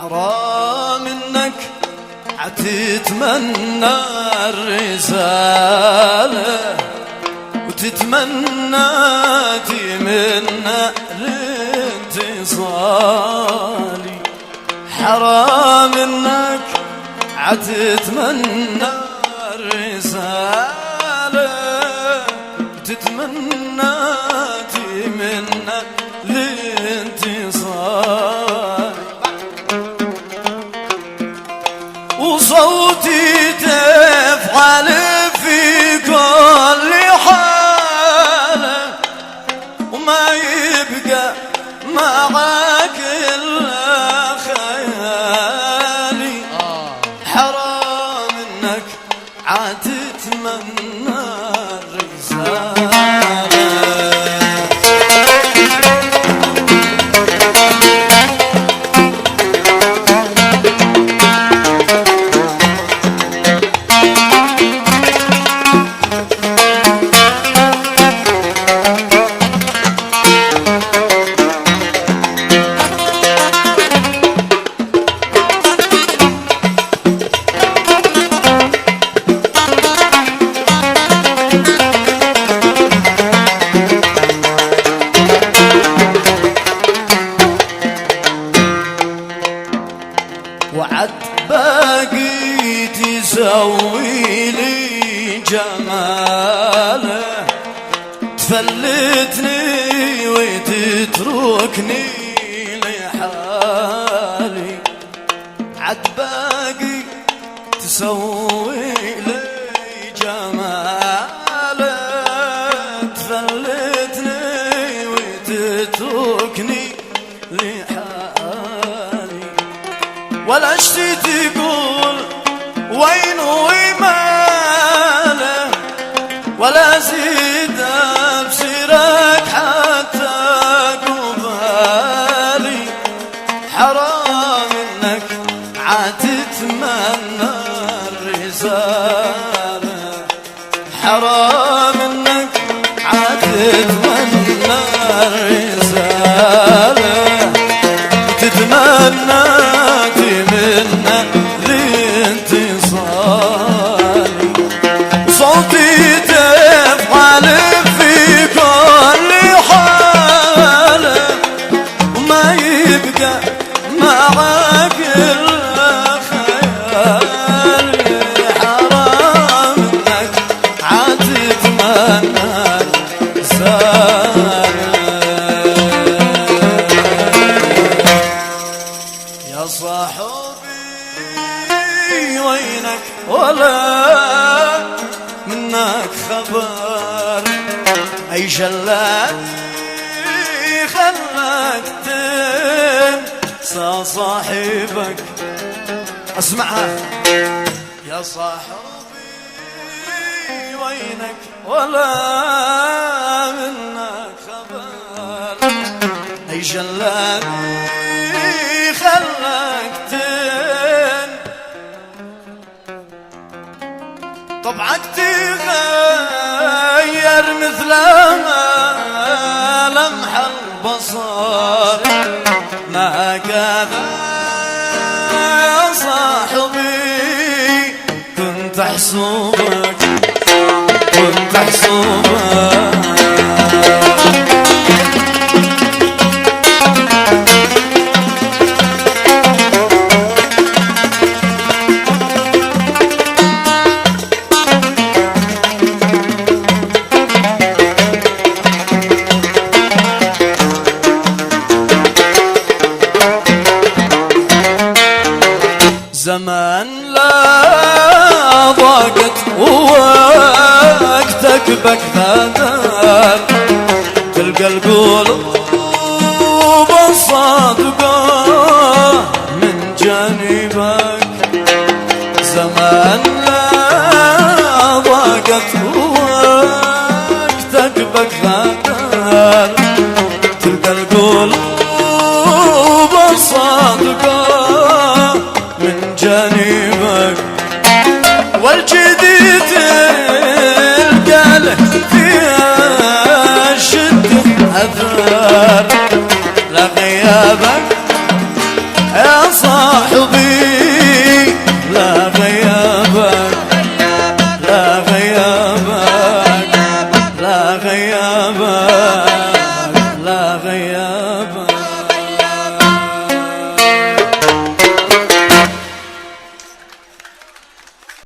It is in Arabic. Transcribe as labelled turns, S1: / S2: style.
S1: حرام انك عتتمنى الرسالة وتتمنى تمنى الانتصالي. حرام انك عتتمنى الرسالة وتتمنى تمنى الانتصال. وصوتي تفعل في كل حالة وما يبقى معك إلا خيالي. حرام إنك عتتمنى الرسالة. وعد باقي تسوي لي جماله تفلتني وتتركني لحالي. عد باقي تسوي لي جماله تفلتني وتتركني لحالي. ولا اشتي تقول وين وماله ولا زيد بسيرك حتى قبالي. حرام انك عتتمنى الرسالة. حرام انك عتتمنى الرسالة تتمنى تمنى الانتصال. صوتي تفعل في كل حالة وما يبقى معك إلا خيالي. حرام إنك عتتمنى الرسالة. يا صاحبي وينك ولا منك خبر؟ أي جلاد خلك تنسى صاحبك؟ اسمعها. يا صاحبي وينك ولا منك خبر؟ أي جلاد خلك طبعك تغير مثل ما لمح البصر. ما كذا يا صاحبي كنت احسبك كنت احسبك. زمان لا ضاقت ووقتك بكثر تلقى القلوب الصادقة من جانبك. زمان لا ضاقت ووقتك بكثر تلقى القلوب الصادقة من جانبك. والجديد تلقى فيها الشدة أثر لغيابك يا صاحبي لا غيابك لا غيابك لا غيابك